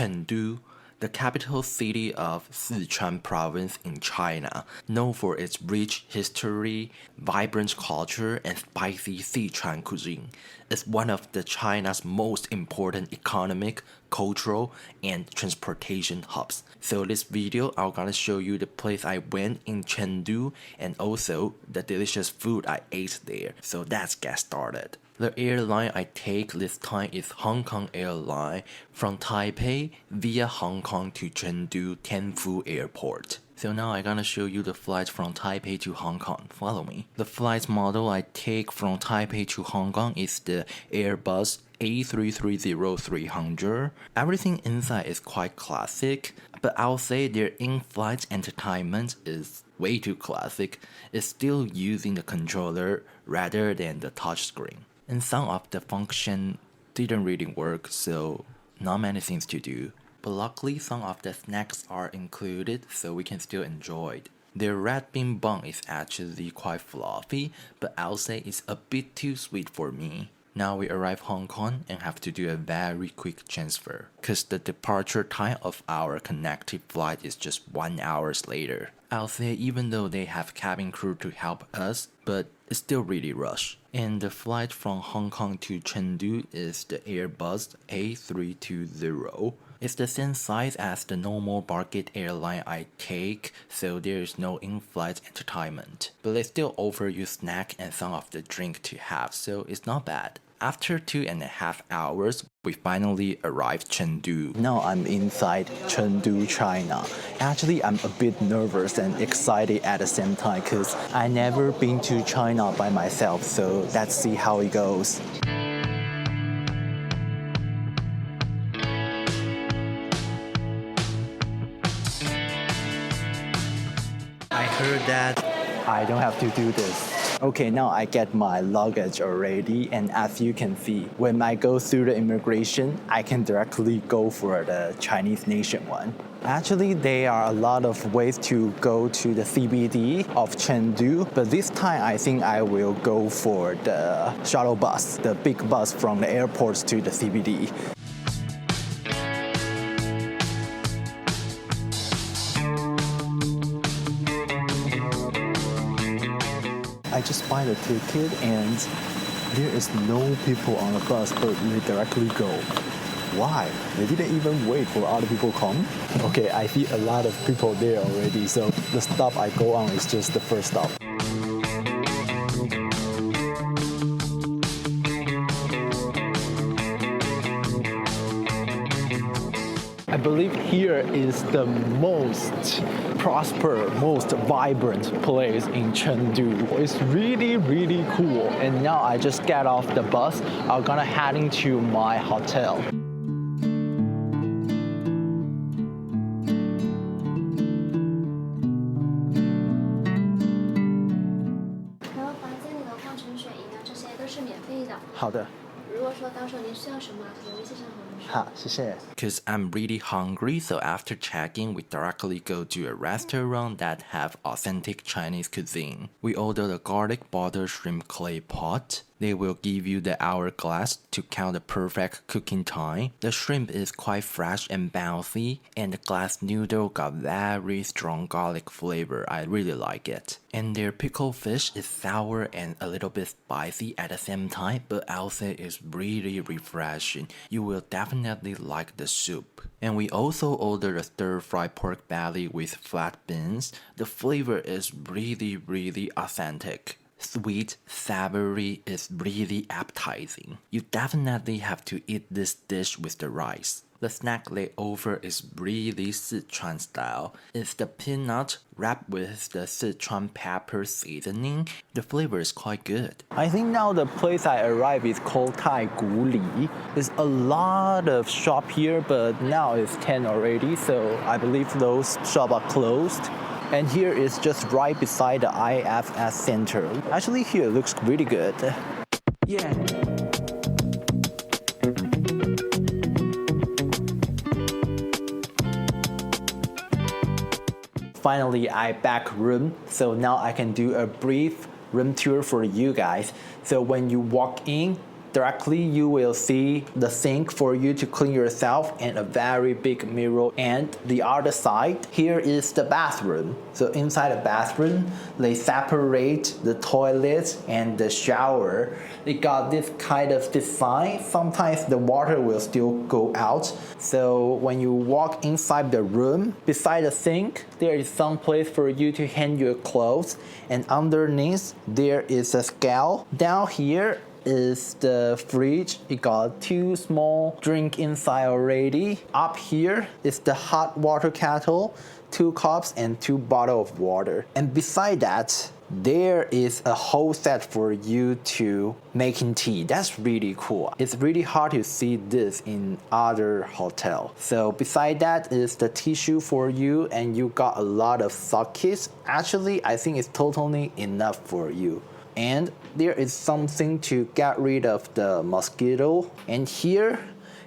Chengdu, the capital city of Sichuan province in China, known for its rich history, vibrant culture, and spicy Sichuan cuisine, is one of China's most important economic, cultural, and transportation hubs. So this video, I'm gonna show you the place I went in Chengdu and also the delicious food I ate there. So let's get started. The airline I take this time is Hong Kong Airline from Taipei via Hong Kong to Chengdu Tianfu Airport. So now I'm gonna show you the flights from Taipei to Hong Kong. Follow me. The flight model I take from Taipei to Hong Kong is the Airbus A330-300. Everything inside is quite classic, but I'll say their in-flight entertainment is way too classic. It's still using the controller rather than the touchscreen. And some of the function didn't really work, so not many things to do. But luckily some of the snacks are included, so we can still enjoy it. Their red bean bun is actually quite fluffy, but I'll say it's a bit too sweet for me. Now we arrive Hong Kong and have to do a very quick transfer, cause the departure time of our connecting flight is just 1 hour later. I'll say even though they have cabin crew to help us, but it's still really rush. And the flight from Hong Kong to Chengdu is the Airbus A320. It's the same size as the normal budget airline I take, so there is no in-flight entertainment. But they still offer you snack and some of the drink to have, so it's not bad. After 2.5 hours, we finally arrived Chengdu. Now I'm inside Chengdu, China. Actually, I'm a bit nervous and excited at the same time because I never been to China by myself, so let's see how it goes. I heard that I don't have to do this. Okay, now I get my luggage already, and as you can see, when I go through the immigration, I can directly go for the Chinese nation one. Actually, there are a lot of ways to go to the CBD of Chengdu, but this time I think I will go for the shuttle bus, the big bus from the airports to the CBD. I just buy the ticket and there is no people on the bus, but they directly go. Why? They didn't even wait for other people come? Okay, I see a lot of people there already, so the stop I go on is just the first stop. I believe here is the most prosperous, most vibrant place in Chengdu. It's really, really cool. And now I just get off the bus. I'm gonna heading to my hotel. Because I'm really hungry, so after checking, we directly go to a restaurant that have authentic Chinese cuisine. We order the garlic butter shrimp clay pot. They will give you the hourglass to count the perfect cooking time. The shrimp is quite fresh and bouncy, and the glass noodle got very strong garlic flavor. I really like it. And their pickled fish is sour and a little bit spicy at the same time, but I'll say it's really refreshing. You will definitely like the soup. And we also ordered a stir-fried pork belly with flat beans. The flavor is really authentic. Sweet, savory, is really appetizing. You definitely have to eat this dish with the rice. The snack they offer is really Sichuan style. It's the peanut wrapped with the Sichuan pepper seasoning. The flavor is quite good. I think now the place I arrived is called Taiguli. There's a lot of shop here, but now it's 10 already, so I believe those shops are closed. And here is just right beside the IFS Center. Actually, here looks really good. Yeah. Finally, I back room, so now I can do a brief room tour for you guys. So when you walk in, directly you will see the sink for you to clean yourself and a very big mirror. And the other side, here is the bathroom. So inside the bathroom, they separate the toilet and the shower. It got this kind of design. Sometimes the water will still go out. So when you walk inside the room, beside the sink, there is some place for you to hang your clothes. And underneath, there is a scale. Down here is the fridge. It got 2 small drinks inside already. Up here is the hot water kettle, 2 cups and 2 bottles of water. And beside that, there is a whole set for you to making tea. That's really cool. It's really hard to see this in other hotels. So beside that is the tissue for you, and you got a lot of sockets. Actually, I think it's totally enough for you. And there is something to get rid of the mosquito. And here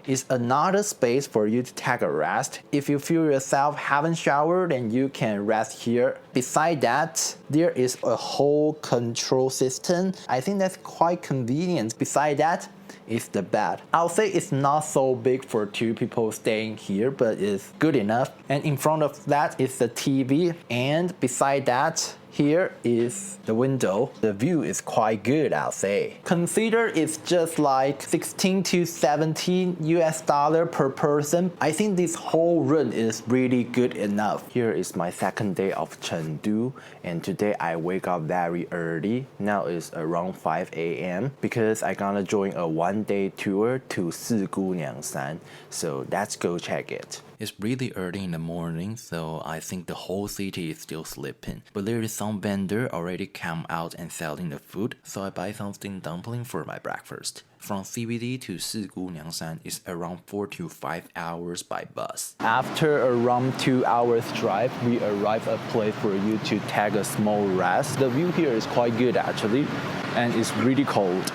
is another space for you to take a rest. If you feel yourself haven't showered, then you can rest here. Beside that, there is a whole control system. I think that's quite convenient. Beside that is the bed. I'll say it's not so big for 2 people staying here, but it's good enough. And in front of that is the TV. And beside that, here is the window. The view is quite good, I'll say. Consider it's just like 16 to 17 US dollar per person. I think this whole room is really good enough. Here is my second day of Chengdu, and today I wake up very early. Now it's around 5 a.m. because I gonna join a 1-day tour to Siguniangshan. So let's go check it. It's really early in the morning, so I think the whole city is still sleeping. But there is some vendor already come out and selling the food, so I buy something dumpling for my breakfast. From CBD to Siguniangshan is around 4 to 5 hours by bus. After around 2 hours drive, we arrive at a place for you to take a small rest. The view here is quite good actually, and it's really cold.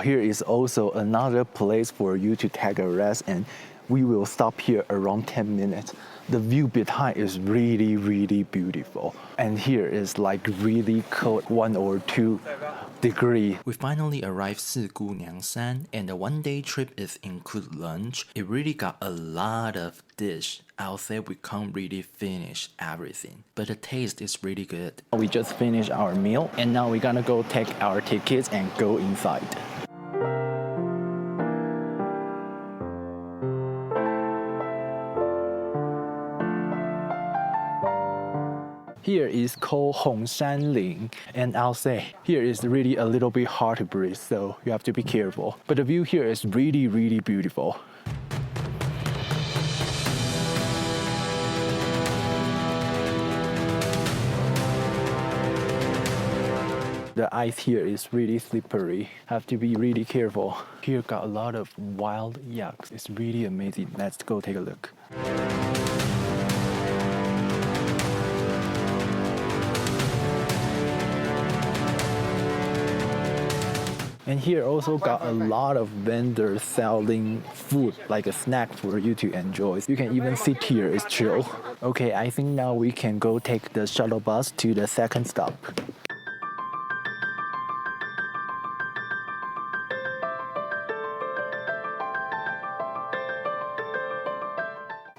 Here is also another place for you to take a rest, and we will stop here around 10 minutes. The view behind is really, really beautiful. And here is like really cold, 1 or 2 degrees. We finally arrived Siguniangshan, and the 1-day trip is include lunch. It really got a lot of dish. I'll say we can't really finish everything, but the taste is really good. We just finished our meal, and now we're gonna go take our tickets and go inside. Here is called Hongshanling, and I'll say here is really a little bit hard to breathe, so you have to be careful. But the view here is really, really beautiful. The ice here is really slippery. Have to be really careful. Here got a lot of wild yaks. It's really amazing. Let's go take a look. And here also got a lot of vendors selling food, like a snack for you to enjoy. You can even sit here, it's chill. Okay, I think now we can go take the shuttle bus to the second stop.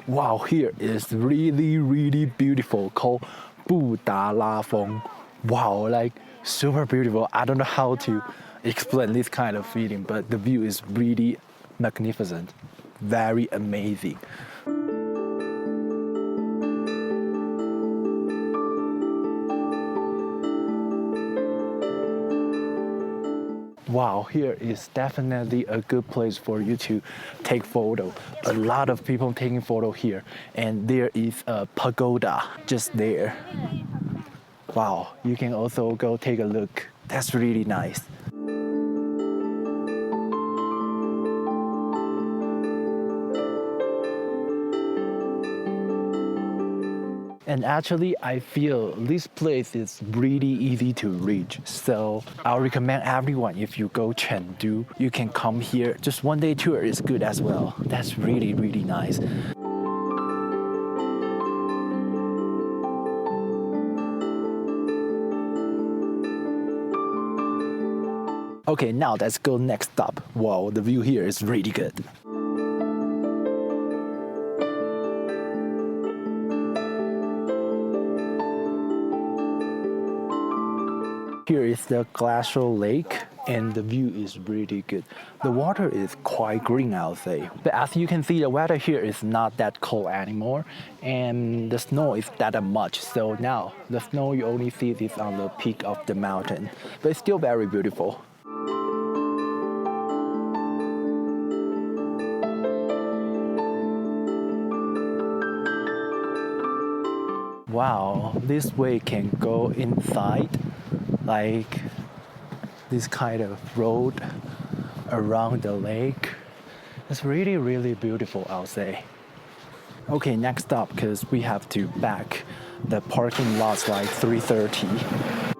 Wow, here is really, really beautiful, called Feng. Wow, like super beautiful. I don't know how to explain this kind of feeling, but the view is really magnificent, very amazing. Wow, here is definitely a good place for you to take photo. A lot of people taking photo here, and there is a pagoda just there. Wow, you can also go take a look. That's really nice. And actually, I feel this place is really easy to reach. So I'll recommend everyone, if you go Chengdu, you can come here. Just 1-day tour is good as well. That's really, really nice. Okay, now let's go next stop. Wow, the view here is really good. Here is the glacial lake and the view is really good. The water is quite green, I'll say. But as you can see, the weather here is not that cold anymore and the snow is that much. So now the snow you only see this on the peak of the mountain, but it's still very beautiful. Wow, this way can go inside, like this kind of road around the lake. It's really, really beautiful, I'll say. Okay, next stop, because we have to back the parking lots like 3:30.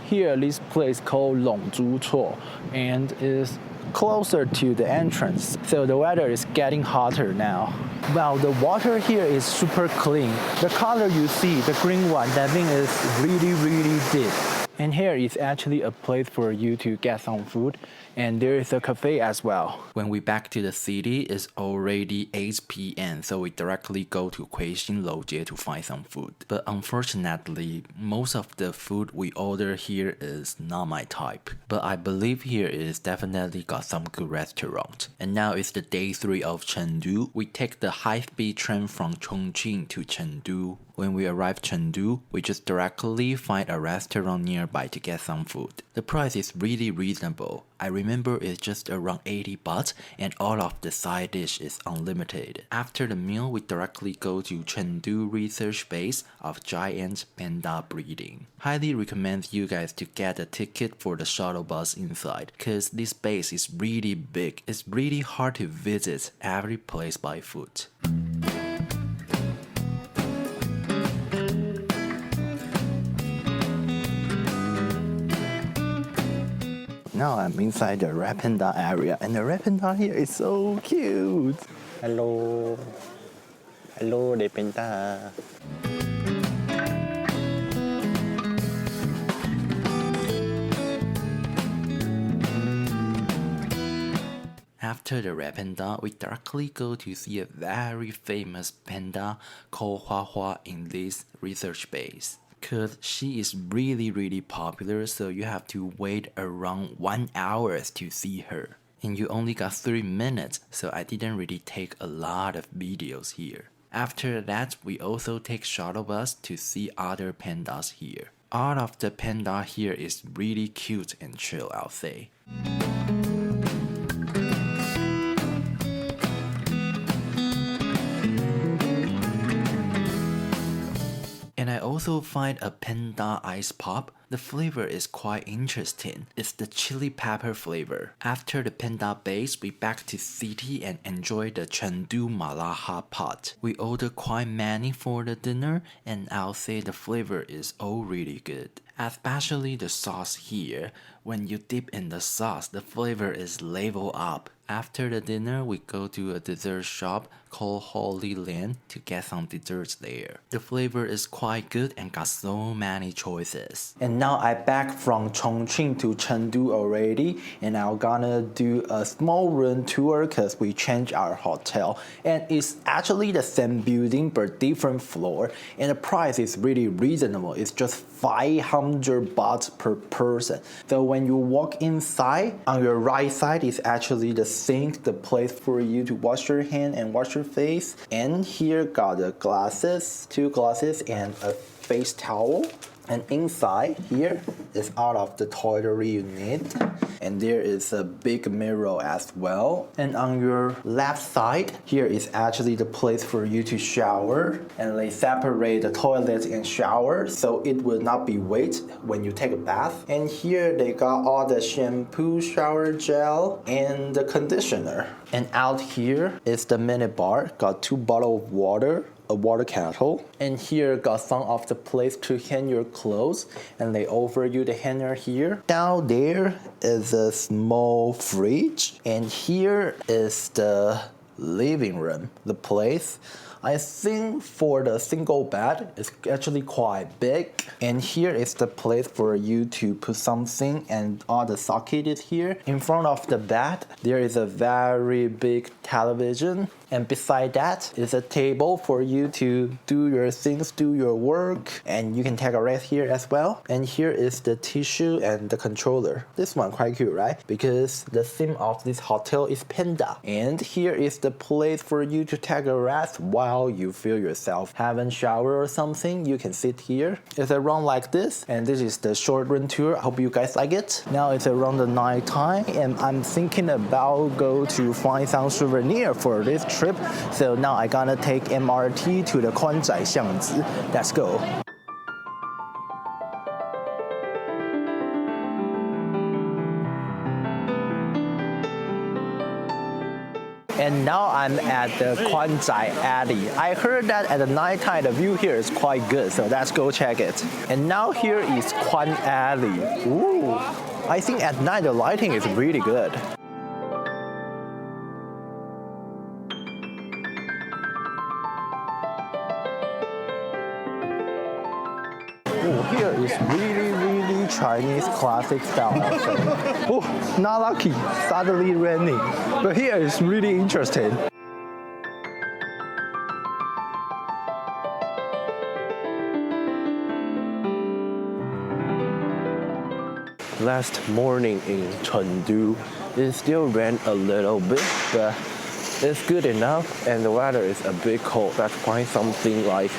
Here, this place called Chengdu and is closer to the entrance, so the weather is getting hotter now. Wow, the water here is super clean. The color you see, the green one, that means it's really, really deep. And here is actually a place for you to get some food, and there is a cafe as well. When we back to the city, it's already 8 p.m. so we directly go to Cuisine to find some food. But unfortunately, most of the food we order here is not my type. But I believe here is definitely got some good restaurant. And now it's the day 3 of Chengdu. We take the high-speed train from Chongqing to Chengdu. When we arrive Chengdu, we just directly find a restaurant nearby to get some food. The price is really reasonable. I remember it's just around 80 baht and all of the side dish is unlimited. After the meal, we directly go to Chengdu research base of giant panda breeding. Highly recommend you guys to get a ticket for the shuttle bus inside, cause this base is really big. It's really hard to visit every place by foot. Now I'm inside the red panda area, and the red panda here is so cute. Hello. Hello, the Panda. After the red panda, we directly go to see a very famous panda called Hua Hua in this research base. Cause she is really popular, so you have to wait around 1 hour to see her. And you only got 3 minutes, so I didn't really take a lot of videos here. After that, we also take shuttle bus to see other pandas here. All of the panda here is really cute and chill, I'll say. And I also find a panda ice pop. The flavor is quite interesting. It's the chili pepper flavor. After the panda base, we back to city and enjoy the Chengdu mala hot pot. We order quite many for the dinner, and I'll say the flavor is all really good. Especially the sauce here. When you dip in the sauce, the flavor is level up. After the dinner, we go to a dessert shop called Holy Land to get some desserts there. The flavor is quite good and got so many choices. And now I back from Chongqing to Chengdu already, and I'm gonna do a small room tour because we changed our hotel. And it's actually the same building but different floor, and the price is really reasonable. It's just 500 baht per person. So when you walk inside, on your right side is actually the sink, the place for you to wash your hand and wash your face. And here got the glasses, 2 glasses and a face towel. And inside here is all of the toiletry you need. And there is a big mirror as well. And on your left side, here is actually the place for you to shower. And they separate the toilet and shower so it will not be wet when you take a bath. And here they got all the shampoo, shower gel, and the conditioner. And out here is the mini bar, got 2 bottles of water, a water kettle, and here got some of the place to hang your clothes, and they offer you the hanger here. Down there is a small fridge, and here is the living room. The place, I think for the single bed, is actually quite big. And here is the place for you to put something, and all the socket is here. In front of the bed, there is a very big television. And beside that is a table for you to do your things, do your work. And you can take a rest here as well. And here is the tissue and the controller. This one quite cute, right? Because the theme of this hotel is Panda. And here is the place for you to take a rest while you feel yourself having shower or something. You can sit here. It's around like this. And this is the short run tour. I hope you guys like it. Now it's around the night time, and I'm thinking about go to find some souvenir for this trip. So now I gonna take MRT to the Kuanzai Xiangzi. Let's go. And now I'm at the Kuanzai Alley. I heard that at the nighttime the view here is quite good, so let's go check it. And now here is Kuan Alley. Ooh, I think at night the lighting is really good. Oh, here is really Chinese classic style hotel. Oh, not lucky, suddenly raining. But here is really interesting. Last morning in Chengdu, it still rained a little bit, but it's good enough, and the weather is a bit cold. Let's find something like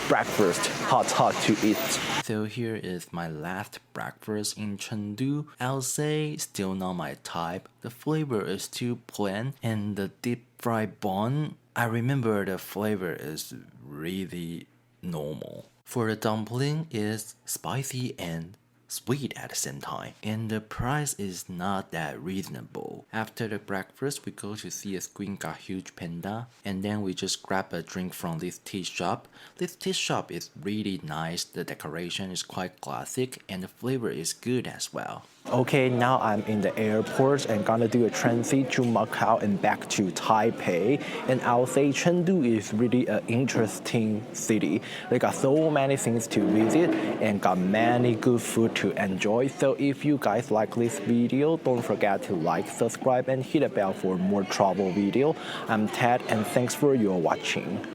breakfast, hot to eat. So here is my last breakfast in Chengdu. I'll say still not my type. The flavor is too plain, and the deep fried bun, I remember the flavor is really normal. For the dumpling is spicy and sweet at the same time, and the price is not that reasonable. After the breakfast, we go to see a screen got huge panda, and then we just grab a drink from this tea shop. This tea shop is really nice, the decoration is quite classic, and the flavor is good as well. Okay, now I'm in the airport and gonna do a transit to Macau and back to Taipei. And I'll say Chengdu is really an interesting city. They got so many things to visit and got many good food to enjoy. So if you guys like this video, don't forget to like, subscribe, and hit the bell for more travel video. I'm Ted, and thanks for your watching.